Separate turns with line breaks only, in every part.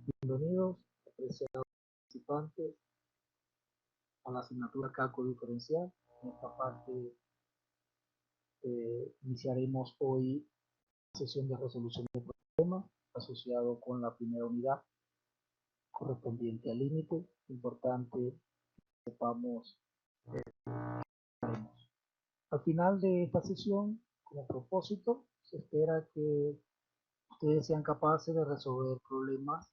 Bienvenidos, apreciados participantes, a la asignatura Cálculo Diferencial. En esta parte iniciaremos hoy la sesión de resolución de problemas asociado con la primera unidad correspondiente al límite. Importante que sepamos al final de esta sesión, como propósito, se espera que ustedes sean capaces de resolver problemas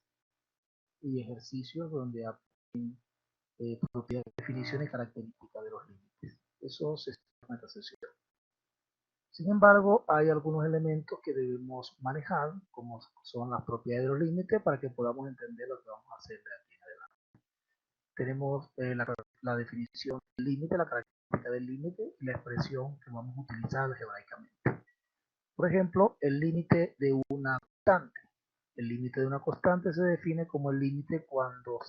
y ejercicios donde apliquen propiedades, definiciones y características de los límites. Eso se espera en esta sesión. Sin embargo, hay algunos elementos que debemos manejar, como son las propiedades de los límites, para que podamos entender lo que vamos a hacer de aquí en adelante. Tenemos la definición del límite, la característica del límite y la expresión que vamos a utilizar algebraicamente. Por ejemplo, el límite de una constante. El límite de una constante se define como el límite cuando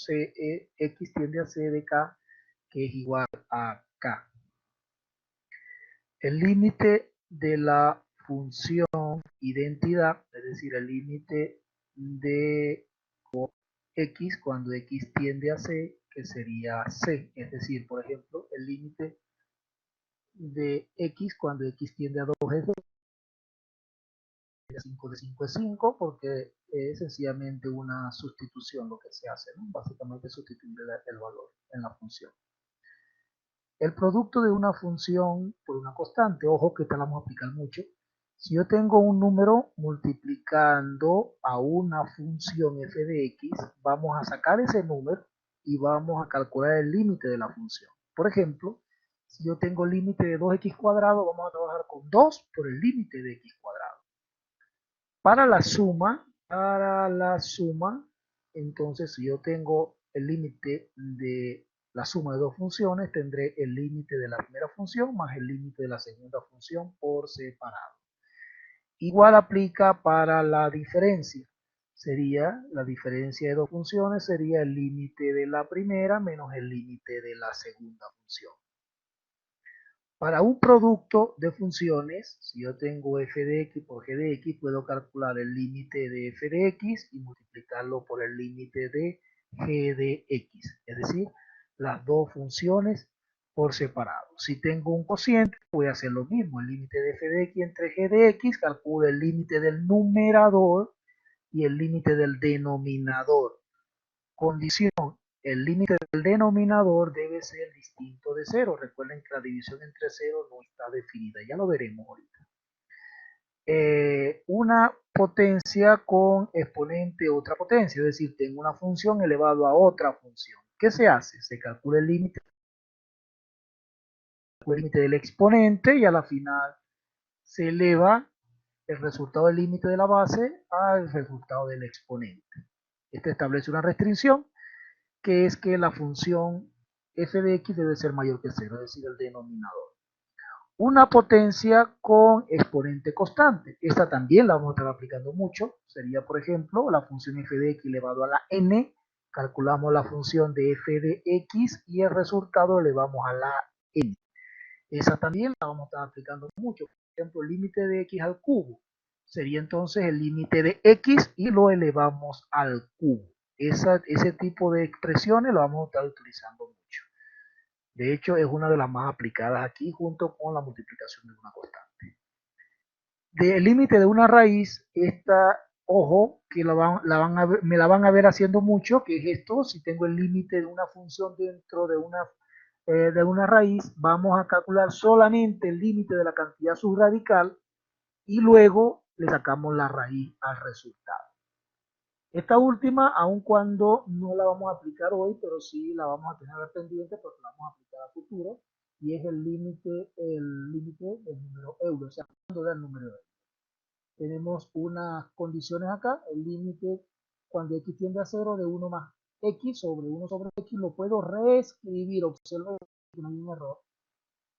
x tiende a c de k, que es igual a k. El límite de la función identidad, es decir, el límite de x cuando x tiende a c, que sería c. Es decir, por ejemplo, el límite de x cuando x tiende a 2 es 2. 5 de 5 es 5, porque es sencillamente una sustitución lo que se hace, ¿no? Básicamente sustituir el valor en la función. El producto de una función por una constante, ojo que esta la vamos a aplicar mucho. Si yo tengo un número multiplicando a una función f de x, vamos a sacar ese número y vamos a calcular el límite de la función. Por ejemplo, si yo tengo límite de 2x cuadrado, vamos a trabajar con 2 por el límite de x cuadrado. Para la suma, entonces si yo tengo el límite de la suma de dos funciones, tendré el límite de la primera función más el límite de la segunda función por separado. Igual aplica para la diferencia. Sería la diferencia de dos funciones, sería el límite de la primera menos el límite de la segunda función. Para un producto de funciones, si yo tengo f de x por g de x, puedo calcular el límite de f de x y multiplicarlo por el límite de g de x, es decir, las dos funciones por separado. Si tengo un cociente, voy a hacer lo mismo, el límite de f de x entre g de x, calculo el límite del numerador y el límite del denominador. Condición: el límite del denominador debe ser distinto de 0. Recuerden que la división entre 0 no está definida. Ya lo veremos ahorita. Una potencia con exponente otra potencia. Es decir, tengo una función elevado a otra función. ¿Qué se hace? Se calcula el límite del exponente y a la final se eleva el resultado del límite de la base al resultado del exponente. Este establece una restricción, que es que la función f de x debe ser mayor que 0, es decir, el denominador. Una potencia con exponente constante. Esta también la vamos a estar aplicando mucho. Sería, por ejemplo, la función f de x elevado a la n. Calculamos la función de f de x y el resultado lo elevamos a la n. Esa también la vamos a estar aplicando mucho. Por ejemplo, el límite de x al cubo. Sería entonces el límite de x y lo elevamos al cubo. Ese tipo de expresiones lo vamos a estar utilizando mucho. De hecho, es una de las más aplicadas aquí junto con la multiplicación de una constante. Del límite de una raíz, esta, ojo, que me la van a ver haciendo mucho, que es esto. Si tengo el límite de una función dentro de una raíz, vamos a calcular solamente el límite de la cantidad subradical y luego le sacamos la raíz al resultado. Esta última, aun cuando no la vamos a aplicar hoy, pero sí la vamos a tener pendiente porque la vamos a aplicar a futuro, y es el límite del número euro, o sea, cuando da el número euro. Tenemos unas condiciones acá, el límite cuando x tiende a 0 de 1 más x sobre 1 sobre x, lo puedo reescribir, observen que no hay un error.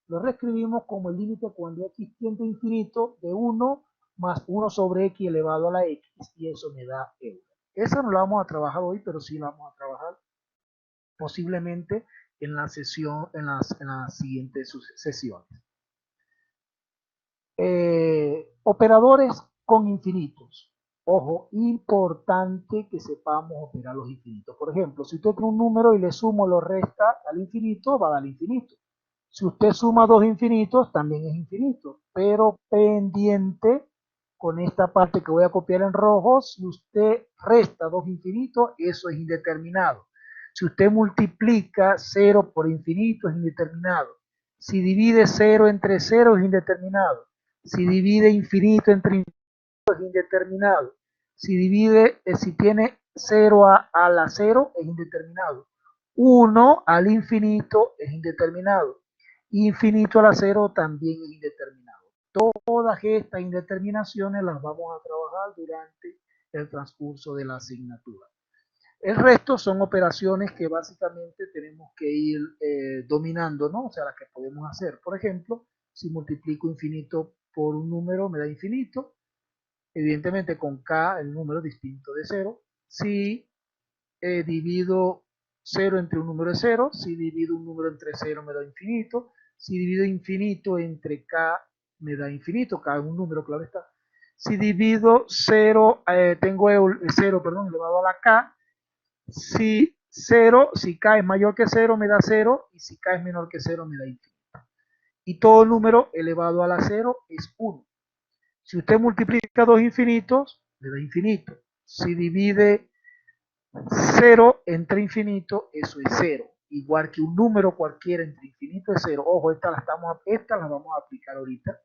Lo reescribimos como el límite cuando x tiende a infinito de 1 más 1 sobre x elevado a la x, y eso me da euro. Esa no la vamos a trabajar hoy, pero sí la vamos a trabajar posiblemente en la sesión, en las siguientes sesiones. Operadores con infinitos. Ojo, importante que sepamos operar los infinitos. Por ejemplo, si usted tiene un número y le sumo o lo resta al infinito, va a dar infinito. Si usted suma dos infinitos, también es infinito. Pero pendiente con esta parte que voy a copiar en rojo, si usted resta dos infinitos, eso es indeterminado. Si usted multiplica 0 por infinito, es indeterminado. Si divide 0 entre 0, es indeterminado. Si divide infinito entre infinito, es indeterminado. Si divide, si tiene 0 a la 0, es indeterminado. 1 al infinito es indeterminado. Infinito a la 0 también es indeterminado. Todas estas indeterminaciones las vamos a trabajar durante el transcurso de la asignatura. El resto son operaciones que básicamente tenemos que ir dominando, ¿no? O sea, las que podemos hacer. Por ejemplo, si multiplico infinito por un número, me da infinito. Evidentemente con k el número distinto de 0. Si divido 0 entre un número de 0, si divido un número entre 0 me da infinito, si divido infinito entre k me da infinito, k es un número, claro está. Si divido 0, tengo 0, perdón, elevado a la k, si 0, si k es mayor que 0 me da 0 y si k es menor que 0 me da infinito. Y todo número elevado a la 0 es 1. Si usted multiplica dos infinitos, le da infinito. Si divide 0 entre infinito, eso es 0. Igual que un número cualquiera entre infinito es 0. Ojo, esta la vamos a aplicar ahorita.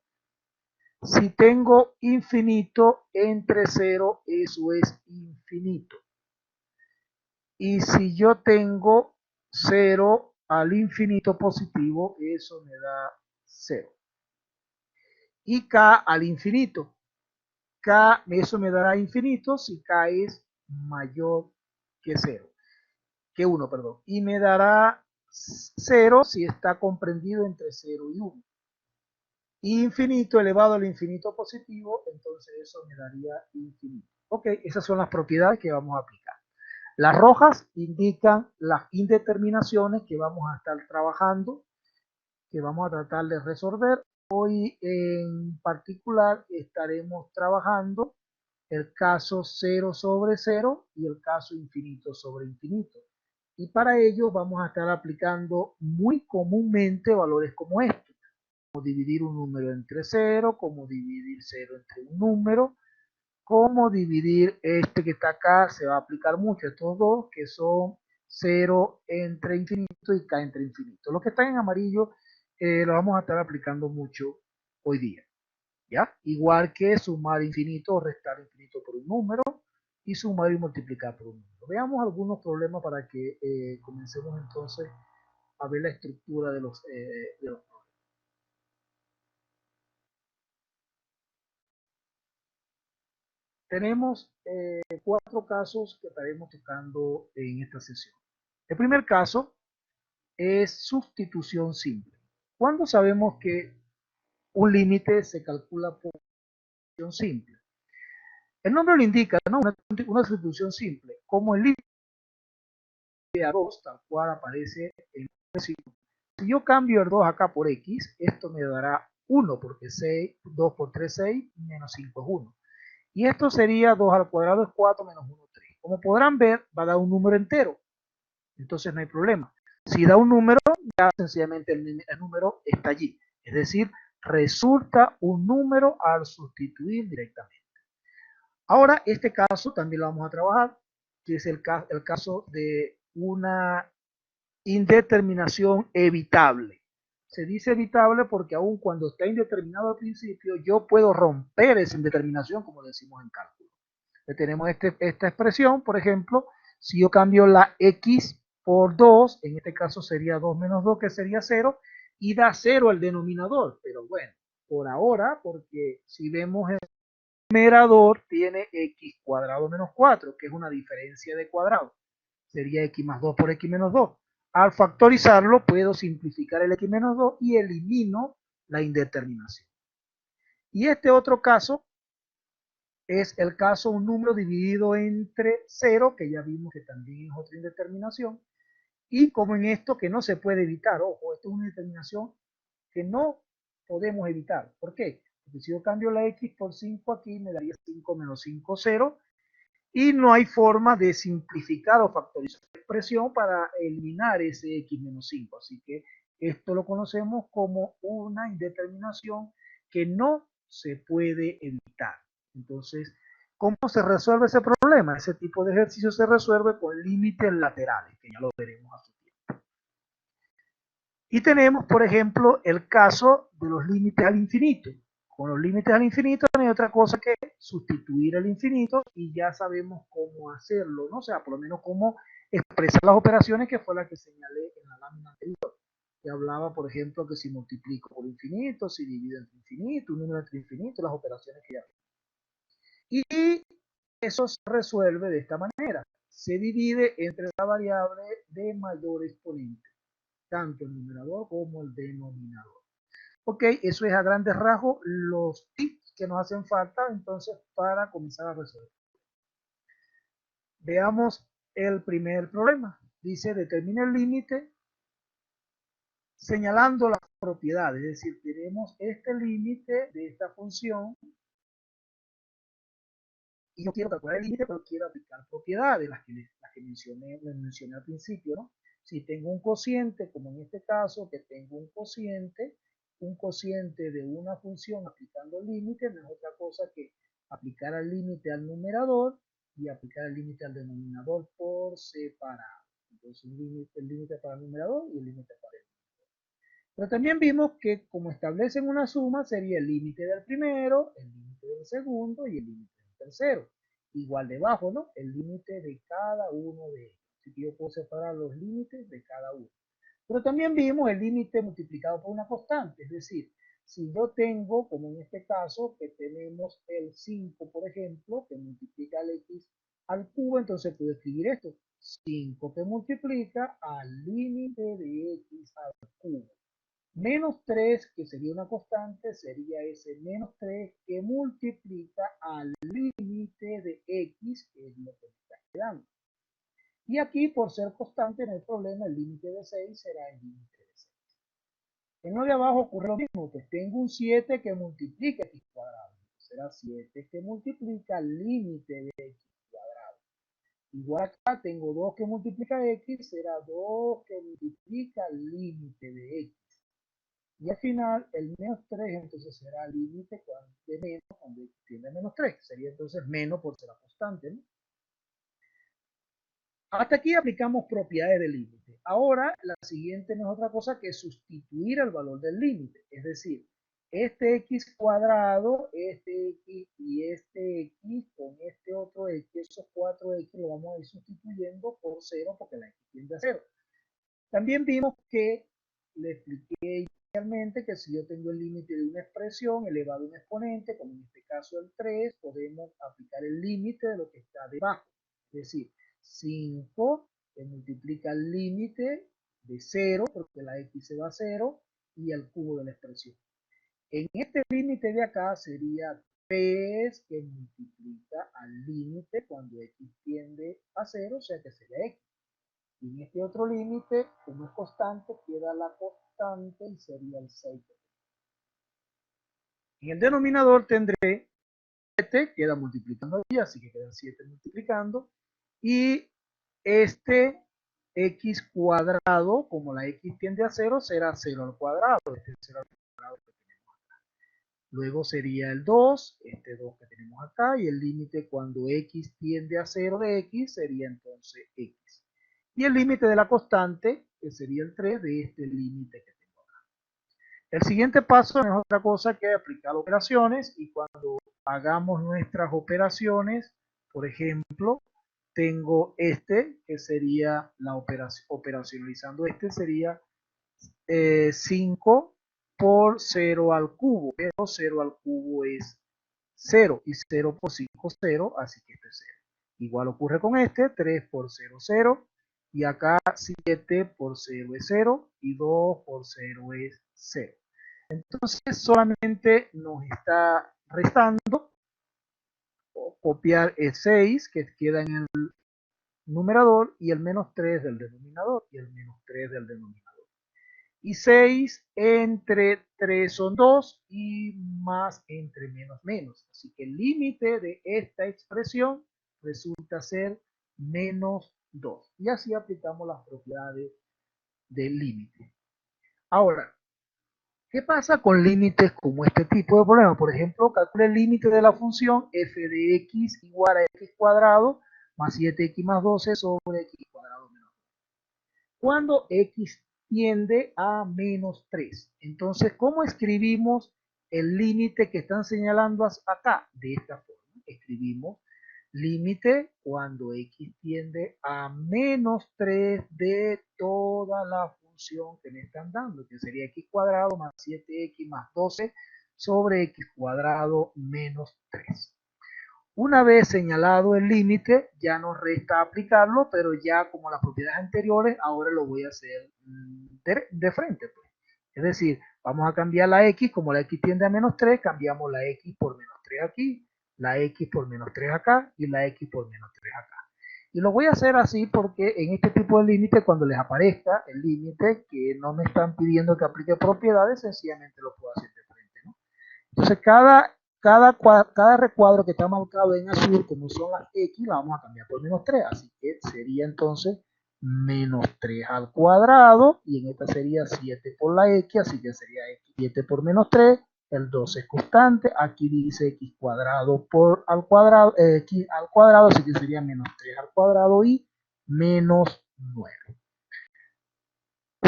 Si tengo infinito entre 0, eso es infinito. Y si yo tengo 0 al infinito positivo, eso me da 0. Y k al infinito. K, eso me dará infinito si k es mayor que 0, que 1, perdón. Y me dará 0 si está comprendido entre 0 y 1. Y infinito elevado al infinito positivo, entonces eso me daría infinito. Ok, esas son las propiedades que vamos a aplicar. Las rojas indican las indeterminaciones que vamos a estar trabajando, que vamos a tratar de resolver. Hoy en particular estaremos trabajando el caso 0 sobre 0 y el caso infinito sobre infinito. Y para ello vamos a estar aplicando muy comúnmente valores como estos, como dividir un número entre 0, como dividir 0 entre un número, como dividir este que está acá, se va a aplicar mucho estos dos, que son 0 entre infinito y k entre infinito. Los que están en amarillo lo vamos a estar aplicando mucho hoy día. ¿Ya? Igual que sumar infinito o restar infinito por un número y sumar y multiplicar por un número. Veamos algunos problemas para que comencemos entonces a ver la estructura de los problemas. Tenemos 4 casos que estaremos tocando en esta sesión. El primer caso es sustitución simple. ¿Cuándo sabemos que un límite se calcula por sustitución simple? El nombre lo indica, ¿no? Una sustitución simple. Como el límite a 2, tal cual aparece en el versículo. Si yo cambio el 2 acá por x, esto me dará 1, porque 6, 2 por 3, 6, menos 5 es 1. Y esto sería 2 al cuadrado es 4 menos 1, 3. Como podrán ver, va a dar un número entero. Entonces no hay problema. Si da un número, ya sencillamente el número está allí. Es decir, resulta un número al sustituir directamente. Ahora, este caso también lo vamos a trabajar, que es el caso de una indeterminación evitable. Se dice evitable porque aun cuando está indeterminado al principio, yo puedo romper esa indeterminación, como decimos en cálculo. Tenemos esta expresión, por ejemplo, si yo cambio la x por 2, en este caso sería 2 menos 2, que sería 0, y da 0 al denominador. Pero bueno, por ahora, porque si vemos el numerador tiene x cuadrado menos 4, que es una diferencia de cuadrado. Sería x más 2 por x menos 2. Al factorizarlo puedo simplificar el x menos 2 y elimino la indeterminación. Y este otro caso es el caso un número dividido entre 0, que ya vimos que también es otra indeterminación, y como en esto que no se puede evitar, ojo, esto es una determinación que no podemos evitar. ¿Por qué? Porque si yo cambio la x por 5 aquí, me daría 5 menos 5, 0. Y no hay forma de simplificar o factorizar la expresión para eliminar ese x menos 5. Así que esto lo conocemos como una indeterminación que no se puede evitar. Entonces, ¿cómo se resuelve ese problema? Ese tipo de ejercicio se resuelve con límites laterales, que ya lo veremos a su tiempo. Y tenemos, por ejemplo, el caso de los límites al infinito. Con los límites al infinito no hay otra cosa que sustituir el infinito y ya sabemos cómo hacerlo, ¿no? O sea, por lo menos cómo expresar las operaciones, que fue la que señalé en la lámina anterior. Que hablaba, por ejemplo, que si multiplico por infinito, si divido entre infinito, un número entre infinito, las operaciones que ya vimos. Y eso se resuelve de esta manera. Se divide entre la variable de mayor exponente, tanto el numerador como el denominador. Ok, eso es a grandes rasgos los tips que nos hacen falta entonces para comenzar a resolver. Veamos el primer problema. Dice, determina el límite señalando las propiedades. Es decir, tenemos este límite de esta función y yo quiero calcular el límite, pero quiero aplicar propiedades, las que mencioné al principio, ¿no? Si tengo un cociente, como en este caso, que tengo un cociente de una función aplicando el límite, no es otra cosa que aplicar el límite al numerador y aplicar el límite al denominador por separado. Entonces, el límite para el numerador y el límite para el denominador. Pero también vimos que como establecen una suma, sería el límite del primero, el límite del segundo y el límite del tercero. Igual debajo, ¿no? El límite de cada uno de ellos. Así que yo puedo separar los límites de cada uno. Pero también vimos el límite multiplicado por una constante, es decir, si yo tengo, como en este caso, que tenemos el 5, por ejemplo, que multiplica el x al cubo, entonces puedo escribir esto, 5 que multiplica al límite de x al cubo. Menos 3, que sería una constante, sería ese menos 3 que multiplica al límite de x, que es lo que me está quedando. Y aquí, por ser constante, no hay problema, el límite de 6 será el límite de 6. En lo de abajo ocurre lo mismo, que tengo un 7 que multiplica x cuadrado. Será 7 que multiplica el límite de x cuadrado. Igual acá tengo 2 que multiplica x, será 2 que multiplica el límite de x. Y al final, el menos 3 entonces será el límite de menos cuando x tiende a menos 3. Sería entonces menos por ser la constante, ¿no? Hasta aquí aplicamos propiedades del límite. Ahora, la siguiente no es otra cosa que sustituir el valor del límite. Es decir, este x cuadrado, este x y este x con este otro x, esos 4x lo vamos a ir sustituyendo por 0 porque la x tiende a 0. También vimos que le expliqué inicialmente que si yo tengo el límite de una expresión elevado a un exponente, como en este caso el 3, podemos aplicar el límite de lo que está debajo. Es decir, 5 que multiplica el límite de 0, porque la x se va a 0, y el cubo de la expresión. En este límite de acá sería 3 que multiplica al límite cuando x tiende a 0, o sea que sería x. Y en este otro límite, como es constante, queda la constante y sería el 6. En el denominador tendré 7, queda multiplicando aquí, así que quedan 7 multiplicando. Y este x cuadrado, como la x tiende a 0, será 0 al cuadrado. Este 0 al cuadrado que tenemos acá. Luego sería el 2, este 2 que tenemos acá, y el límite cuando x tiende a 0 de x sería entonces x. Y el límite de la constante, que sería el 3 de este límite que tengo acá. El siguiente paso no es otra cosa que aplicar operaciones, y cuando hagamos nuestras operaciones, por ejemplo, tengo este, que sería la operacionalizando este, sería 5 por 0 al cubo, pero 0 al cubo es 0 y 0 por 5 es 0, así que este es 0. Igual ocurre con este, 3 por 0 0, y acá 7 por 0 es 0 y 2 por 0 es 0. Entonces solamente nos está restando copiar el 6 que queda en el numerador y el menos 3 del denominador y el menos 3 del denominador. Y 6 entre 3 son 2 y más entre menos menos. Así que el límite de esta expresión resulta ser menos 2. Y así aplicamos las propiedades del límite. Ahora, ¿qué pasa con límites como este tipo de problema? Por ejemplo, calcula el límite de la función f de x igual a x cuadrado más 7x más 12 sobre x cuadrado menos 2. Cuando x tiende a menos 3. Entonces, ¿cómo escribimos el límite que están señalando acá? De esta forma. Escribimos límite cuando x tiende a menos 3 de toda la función que me están dando, que sería x cuadrado más 7x más 12 sobre x cuadrado menos 3. Una vez señalado el límite, ya nos resta aplicarlo, pero ya como las propiedades anteriores, ahora lo voy a hacer de frente. Pues. Es decir, vamos a cambiar la x, como la x tiende a menos 3, cambiamos la x por menos 3 aquí, la x por menos 3 acá y la x por menos 3 acá. Y lo voy a hacer así porque en este tipo de límite, cuando les aparezca el límite que no me están pidiendo que aplique propiedades, sencillamente lo puedo hacer de frente. ¿No? Entonces, cada recuadro que está marcado en azul, como son las x, la vamos a cambiar por menos 3. Así que sería entonces menos 3 al cuadrado, y en esta sería 7 por la x, así que sería x 7 por menos 3, el 12 es constante, aquí dice x cuadrado por al cuadrado, x al cuadrado, así que sería menos 3 al cuadrado y menos 9.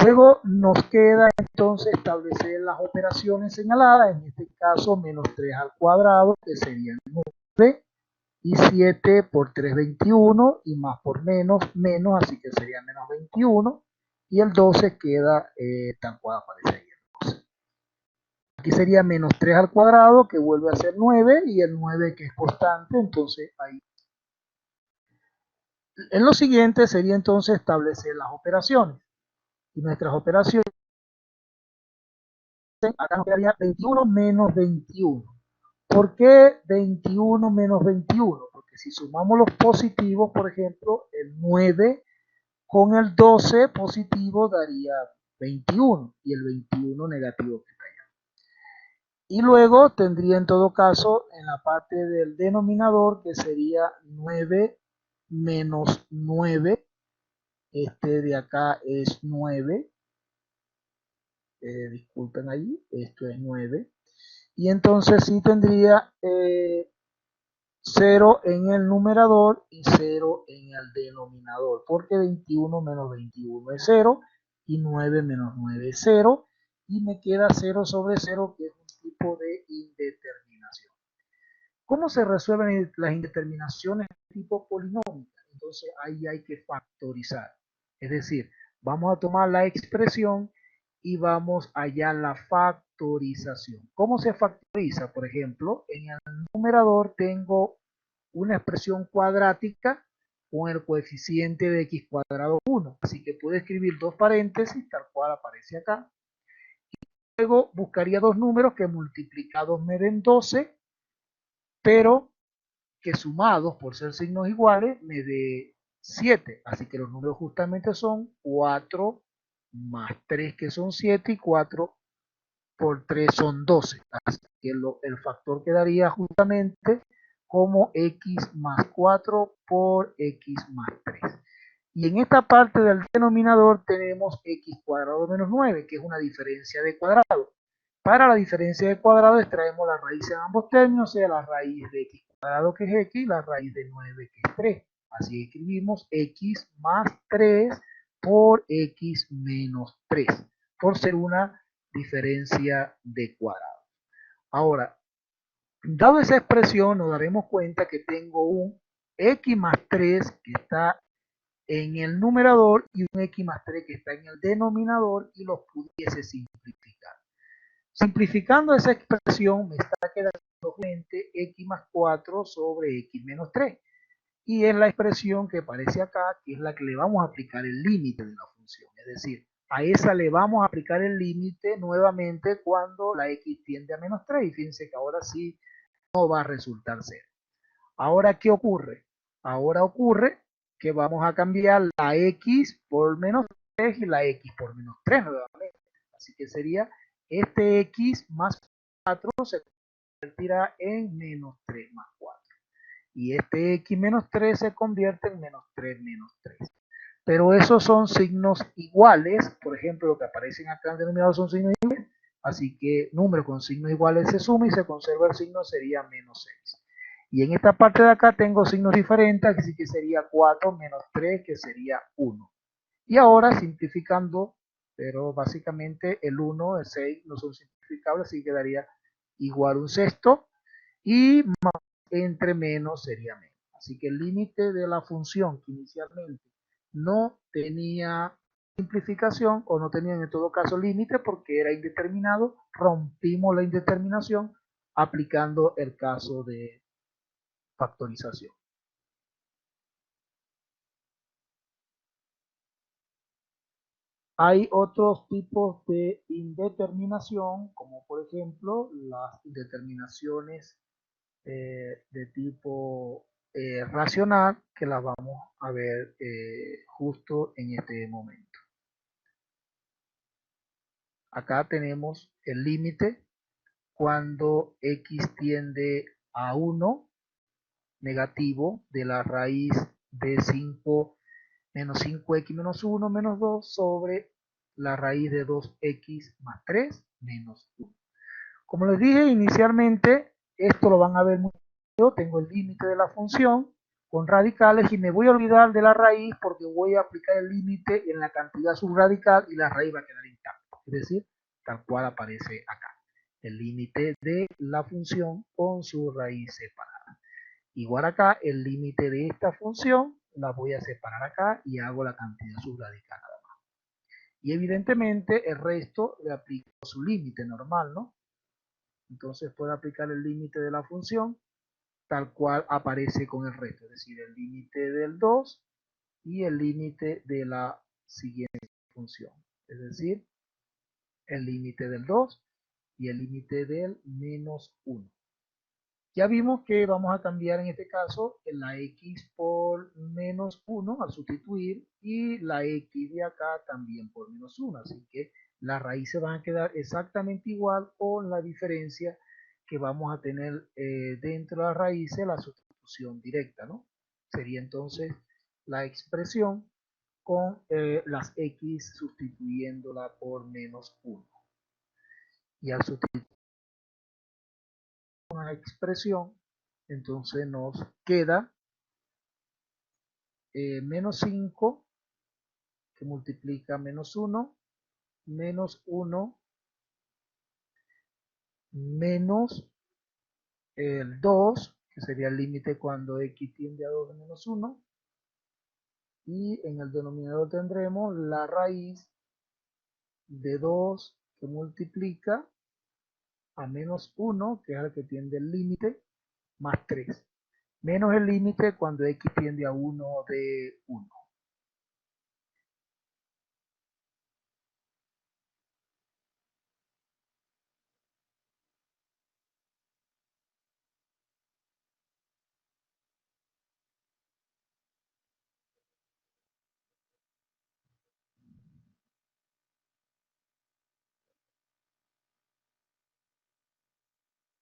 Luego nos queda entonces establecer las operaciones señaladas, en este caso menos 3 al cuadrado, que serían 9, y 7 por 3, 21, y más por menos, menos, así que sería menos 21, y el 12 queda tal cual aparece ahí. Aquí sería menos 3 al cuadrado, que vuelve a ser 9, y el 9 que es constante, entonces ahí. En lo siguiente sería entonces establecer las operaciones, y nuestras operaciones, acá nos quedaría 21 menos 21. ¿Por qué 21 menos 21? Porque si sumamos los positivos, por ejemplo, el 9 con el 12 positivo daría 21 y el 21 negativo que está allá. Y luego tendría en todo caso en la parte del denominador que sería 9 menos 9. Este de acá es 9. Disculpen allí, esto es 9. Y entonces sí tendría 0 en el numerador y 0 en el denominador, porque 21 menos 21 es 0 y 9 menos 9 es 0, y me queda 0 sobre 0, que es un tipo de indeterminación. ¿Cómo se resuelven las indeterminaciones de tipo polinómico? Entonces ahí hay que factorizar. Es decir, vamos a tomar la expresión y vamos a hallar la factorización. ¿Cómo se factoriza? Por ejemplo, en el numerador tengo una expresión cuadrática con el coeficiente de x cuadrado 1. Así que puedo escribir dos paréntesis, tal cual aparece acá. Luego buscaría dos números que multiplicados me den 12, pero que sumados por ser signos iguales me dé 7. Así que los números justamente son 4 más 3, que son 7, y 4 por 3 son 12. Así que el factor quedaría justamente como x más 4 por x más 3. Y en esta parte del denominador tenemos x cuadrado menos 9, que es una diferencia de cuadrado. Para la diferencia de cuadrado extraemos la raíz en ambos términos, o sea, la raíz de x cuadrado, que es x, y la raíz de 9, que es 3. Así escribimos x más 3 por x menos 3, por ser una diferencia de cuadrado. Ahora, dado esa expresión, nos daremos cuenta que tengo un x más 3 que está en el numerador y un x más 3 que está en el denominador, y los pudiese simplificar. Simplificando esa expresión me está quedando x más 4 sobre x menos 3. Y es la expresión que aparece acá, que es la que le vamos a aplicar el límite de la función. Es decir, a esa le vamos a aplicar el límite nuevamente cuando la x tiende a menos 3. Y fíjense que ahora sí no va a resultar 0. Ahora, ¿qué ocurre? Ahora ocurre que vamos a cambiar la x por menos 3 y la x por menos 3 nuevamente. Así que sería este x más 4 se convertirá en menos 3 más 4. Y este x menos 3 se convierte en menos 3 menos 3. Pero esos son signos iguales. Por ejemplo, lo que aparecen acá en el denominador son signos iguales. Así que número con signos iguales se suma y se conserva el signo, sería menos 6. Y en esta parte de acá tengo signos diferentes, así que sería 4 menos 3, que sería 1. Y ahora simplificando, pero básicamente el 1, el 6 no son simplificables, así que quedaría igual un sexto. Y más entre menos sería menos. Así que el límite de la función que inicialmente no tenía simplificación o no tenía en todo caso límite porque era indeterminado, rompimos la indeterminación aplicando el caso de factorización. Hay otros tipos de indeterminación, como por ejemplo las indeterminaciones de tipo racional, que las vamos a ver justo en este momento. Acá tenemos el límite cuando x tiende a 1 negativo de la raíz de 5 menos 5x menos 1 menos 2 sobre la raíz de 2x más 3 menos 1. Como les dije inicialmente, esto lo van a ver mucho. Yo tengo el límite de la función con radicales y me voy a olvidar de la raíz porque voy a aplicar el límite en la cantidad subradical y la raíz va a quedar intacta. Es decir, tal cual aparece acá. El límite de la función con su raíz separada. Igual acá, el límite de esta función la voy a separar acá y hago la cantidad subradical. Y evidentemente el resto le aplico su límite normal, ¿no? Entonces puedo aplicar el límite de la función tal cual aparece con el resto, es decir, el límite del 2 y el límite de la siguiente función, es decir, el límite del 2 y el límite del menos 1. Ya vimos que vamos a cambiar en este caso la x por menos 1 al sustituir y la x de acá también por menos 1. Así que las raíces van a quedar exactamente igual con la diferencia que vamos a tener dentro de las raíces la sustitución directa, ¿no? Sería entonces la expresión con las x sustituyéndola por menos 1. Y al sustituir una expresión, entonces nos queda menos 5 que multiplica menos 1, menos 1, menos el 2, que sería el límite cuando x tiende a 2 de menos 1, y en el denominador tendremos la raíz de 2 que multiplica a menos 1, que es el que tiende el límite, más 3, menos el límite cuando x tiende a 1 de 1.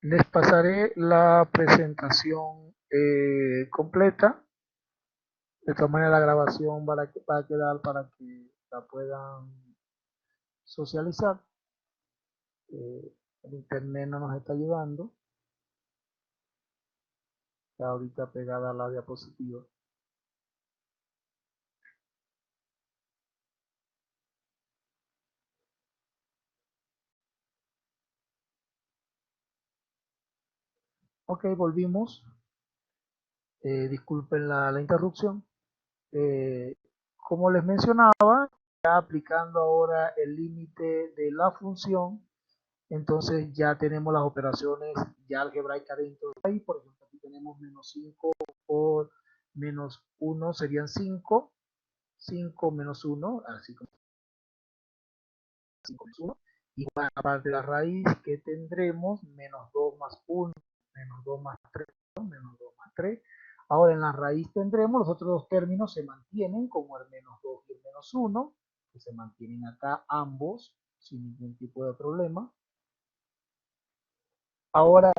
Les pasaré la presentación completa. De todas maneras, la grabación va a quedar para que la puedan socializar. El internet no nos está ayudando. Está ahorita pegada a la diapositiva. Ok, volvimos. Disculpen la interrupción. Como les mencionaba, ya aplicando ahora el límite de la función, entonces ya tenemos las operaciones ya algebraicas dentro de ahí. Por ejemplo, aquí tenemos menos 5 por menos 1 serían 5, 5 menos 1, así como 5 menos 1, igual a parte de la raíz que tendremos menos 2 más 1, menos 2 más 3, menos 2 más 3. Ahora en la raíz tendremos los otros dos términos se mantienen como el menos 2 y el menos 1, que se mantienen acá ambos sin ningún tipo de problema. Ahora,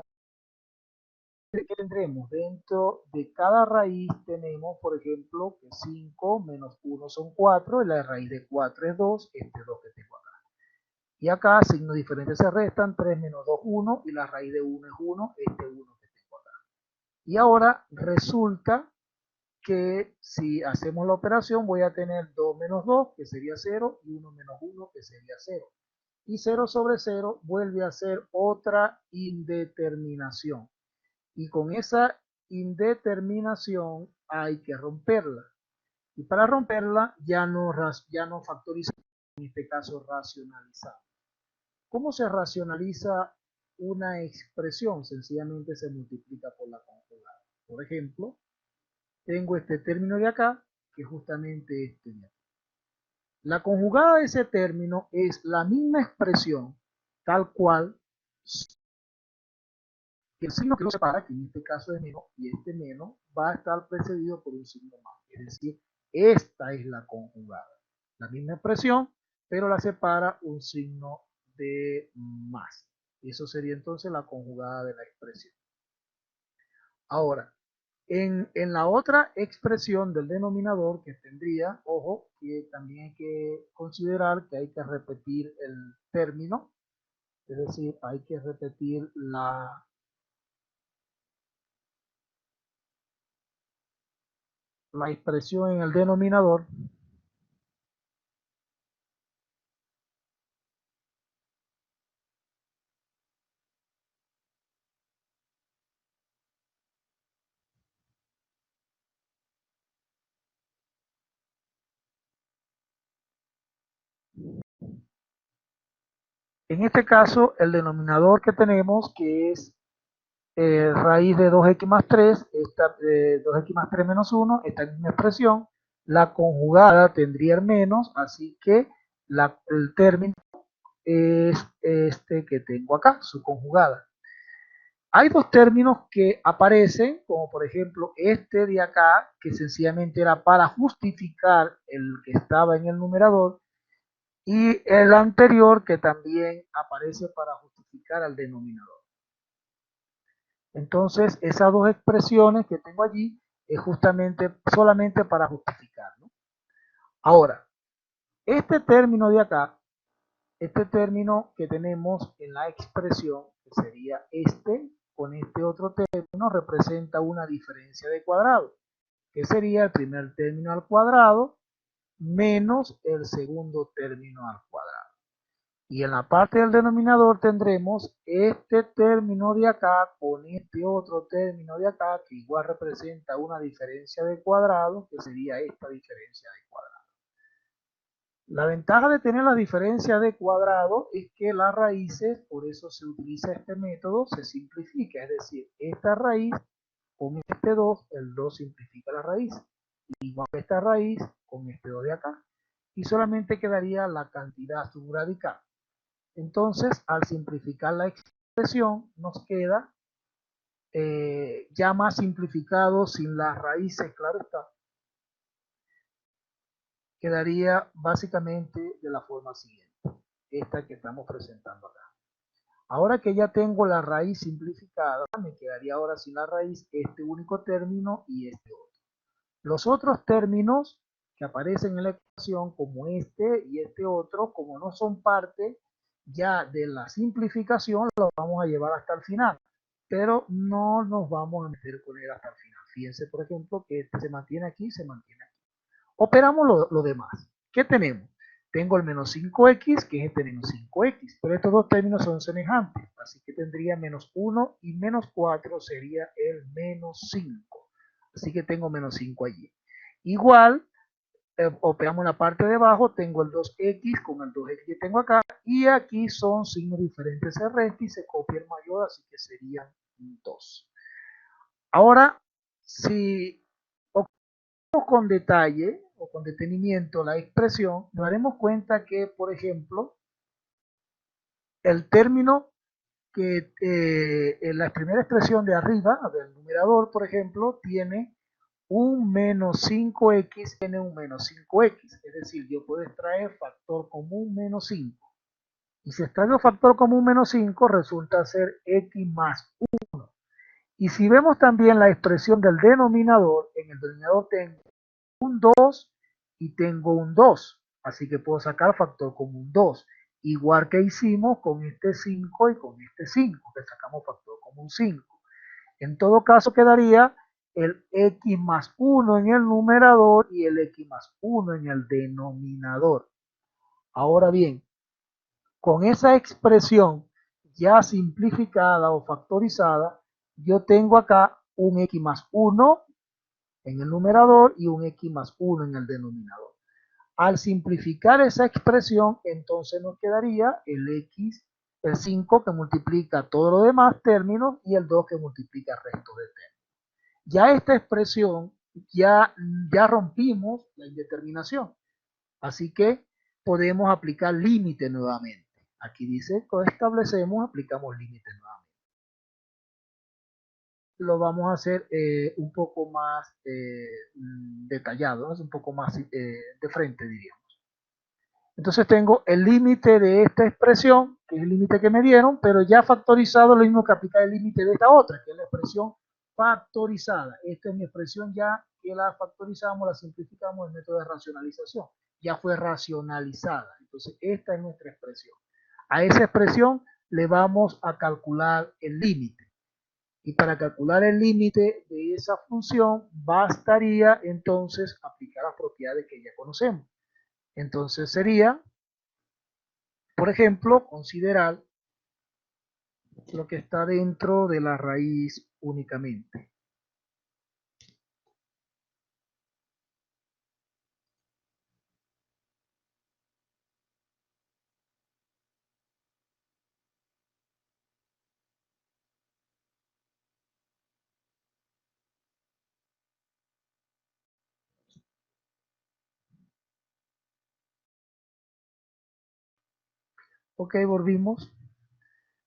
¿qué tendremos? Dentro de cada raíz tenemos, por ejemplo, que 5 menos 1 son 4, y la raíz de 4 es 2, este 2 que tengo acá. Y acá, signos diferentes se restan, 3 menos 2, 1, y la raíz de 1 es 1, este 1 que tengo acá. Y ahora resulta que si hacemos la operación voy a tener 2 menos 2, que sería 0, y 1 menos 1, que sería 0. Y 0 sobre 0 vuelve a ser otra indeterminación. Y con esa indeterminación hay que romperla. Y para romperla ya no factorizamos, en este caso racionalizamos. ¿Cómo se racionaliza una expresión? Sencillamente se multiplica por la conjugada. Por ejemplo, tengo este término de acá, que es justamente este de aquí. La conjugada de ese término es la misma expresión, tal cual, que el signo que lo separa, que en este caso es menos, y este menos, va a estar precedido por un signo más. Es decir, esta es la conjugada. La misma expresión, pero la separa un signo de más. Eso sería entonces la conjugada de la expresión. Ahora, en la otra expresión del denominador que tendría, ojo, que también hay que considerar que hay que repetir el término, es decir, hay que repetir la expresión en el denominador. En este caso, el denominador que tenemos, que es raíz de 2x más 3, esta, 2x más 3 menos 1, esta misma expresión, la conjugada tendría el menos, así que el término es este que tengo acá, su conjugada. Hay dos términos que aparecen, como por ejemplo este de acá, que sencillamente era para justificar el que estaba en el numerador, y el anterior que también aparece para justificar al denominador. Entonces, esas dos expresiones que tengo allí es justamente solamente para justificar, ¿no? Ahora, este término de acá, este término que tenemos en la expresión, que sería este, con este otro término, representa una diferencia de cuadrado, que sería el primer término al cuadrado menos el segundo término al cuadrado. Y en la parte del denominador tendremos este término de acá con este otro término de acá, que igual representa una diferencia de cuadrado, que sería esta diferencia de cuadrado. La ventaja de tener la diferencia de cuadrado es que las raíces, por eso se utiliza este método, se simplifica. Es decir, esta raíz con este 2, el 2 simplifica la raíz. Igual esta raíz con este 2 de acá. Y solamente quedaría la cantidad subradical. Entonces, al simplificar la expresión, nos queda ya más simplificado sin las raíces, claro está. Quedaría básicamente de la forma siguiente, esta que estamos presentando acá. Ahora que ya tengo la raíz simplificada, me quedaría ahora sin la raíz este único término y este otro. Los otros términos que aparecen en la ecuación, como este y este otro, como no son parte ya de la simplificación, los vamos a llevar hasta el final, pero no nos vamos a meter con él hasta el final. Fíjense, por ejemplo, que este se mantiene aquí, se mantiene aquí. Operamos lo demás. ¿Qué tenemos? Tengo el menos 5x, que es este menos 5x, pero estos dos términos son semejantes, así que tendría menos 1 y menos 4 sería el menos 5. Así que tengo menos 5 allí. Igual, operamos la parte de abajo, tengo el 2x con el 2x que tengo acá, y aquí son signos diferentes, se resta y se copia el mayor, así que serían 2. Ahora, si con detalle o con detenimiento la expresión, nos daremos cuenta que, por ejemplo, el término que en la primera expresión de arriba, del numerador, por ejemplo, tiene un menos 5x, tiene un menos 5x, es decir, yo puedo extraer factor común menos 5. Y si extraigo factor común menos 5, resulta ser x más 1. Y si vemos también la expresión del denominador, en el denominador tengo un 2 y tengo un 2. Así que puedo sacar factor común 2. Igual que hicimos con este 5 y con este 5, que sacamos factor común 5. En todo caso quedaría el x más 1 en el numerador y el x más 1 en el denominador. Ahora bien, con esa expresión ya simplificada o factorizada, yo tengo acá un x más 1 en el numerador y un x más 1 en el denominador. Al simplificar esa expresión, entonces nos quedaría el 5 que multiplica todos los demás términos y el 2 que multiplica el resto de términos. Ya esta expresión, ya rompimos la indeterminación. Así que podemos aplicar límite nuevamente. Aquí dice que establecemos, aplicamos límite nuevamente. Lo vamos a hacer un poco más detallado, ¿no? Un poco más de frente, diríamos. Entonces tengo el límite de esta expresión, que es el límite que me dieron, pero ya factorizado lo mismo que aplicar el límite de esta otra, que es la expresión factorizada. Esta es mi expresión ya que la factorizamos, la simplificamos en el método de racionalización. Ya fue racionalizada. Entonces esta es nuestra expresión. A esa expresión le vamos a calcular el límite. Y para calcular el límite de esa función, bastaría entonces aplicar las propiedades que ya conocemos. Entonces sería, por ejemplo, considerar lo que está dentro de la raíz únicamente. Ok, volvimos.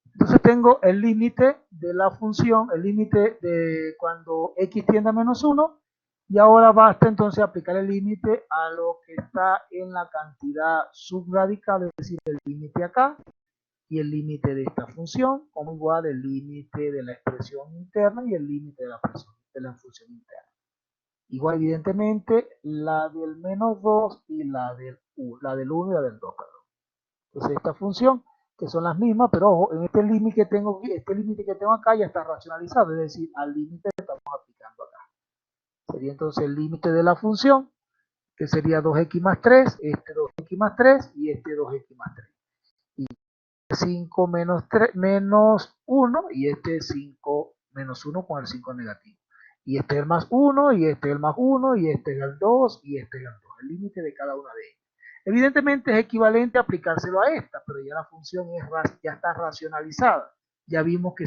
Entonces tengo el límite de la función, el límite de cuando x tiende a menos 1, y ahora basta entonces aplicar el límite a lo que está en la cantidad subradical, es decir, el límite acá, y el límite de esta función, como igual el límite de la expresión interna y el límite de la función interna. Igual, evidentemente, la del menos 2 y la del 1 y la del 2, perdón. Entonces, esta función, que son las mismas, pero ojo, en este límite que tengo acá ya está racionalizado, es decir, al límite que estamos aplicando acá. Sería entonces el límite de la función, que sería 2x más 3, este 2x más 3 y este 2x más 3. Y 5 menos 3, menos 1 y este 5 menos 1 con el 5 negativo. Y este es el más 1 y este es el más 1 y este es el 2 y este es el 2. El límite de cada una de ellas. Evidentemente es equivalente a aplicárselo a esta, pero ya la función ya está racionalizada. Ya vimos que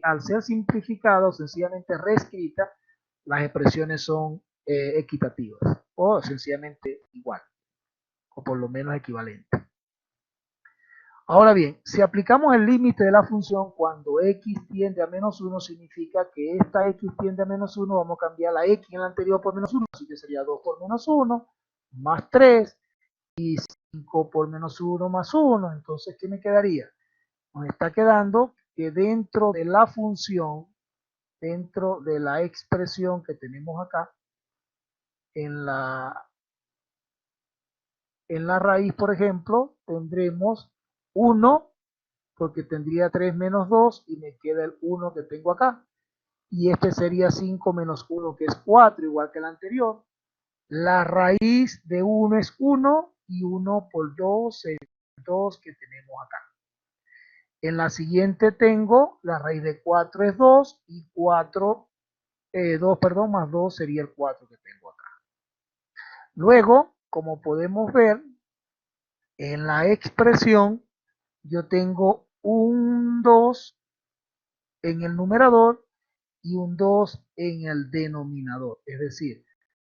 al ser simplificada o sencillamente reescrita, las expresiones son equitativas o sencillamente igual, o por lo menos equivalentes. Ahora bien, si aplicamos el límite de la función cuando x tiende a menos 1, significa que esta x tiende a menos 1, vamos a cambiar la x en la anterior por menos 1, así que sería 2 por menos 1, más 3, y 5 por menos 1 más 1. Entonces, ¿qué me quedaría? Nos está quedando que dentro de la función, dentro de la expresión que tenemos acá, en la, raíz, por ejemplo, tendremos 1, porque tendría 3 menos 2 y me queda el 1 que tengo acá. Y este sería 5 menos 1, que es 4, igual que el anterior. La raíz de 1 es 1 y 1 por 2 es 2 que tenemos acá. En la siguiente tengo la raíz de 4 es 2 y 2, perdón, más 2 sería el 4 que tengo acá. Luego, como podemos ver, en la expresión yo tengo un 2 en el numerador y un 2 en el denominador. Es decir,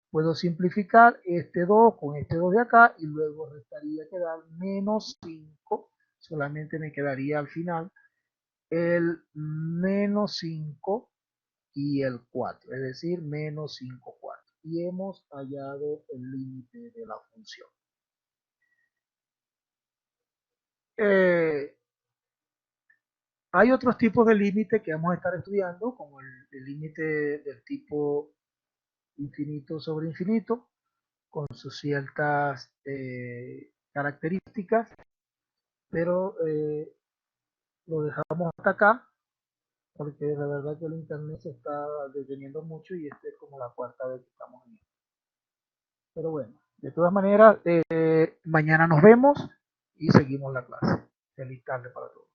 puedo simplificar este 2 con este 2 de acá y luego restaría quedar menos 5. Solamente me quedaría al final el menos 5 y el 4, es decir, menos 5 cuartos. Y hemos hallado el límite de la función. Eh, Hay otros tipos de límite que vamos a estar estudiando, como el límite del tipo infinito sobre infinito, con sus ciertas características, pero lo dejamos hasta acá, porque la verdad que el internet se está deteniendo mucho y esta es como la cuarta vez que estamos en esto. Pero bueno, de todas maneras, mañana nos vemos y seguimos la clase. Feliz tarde para todos.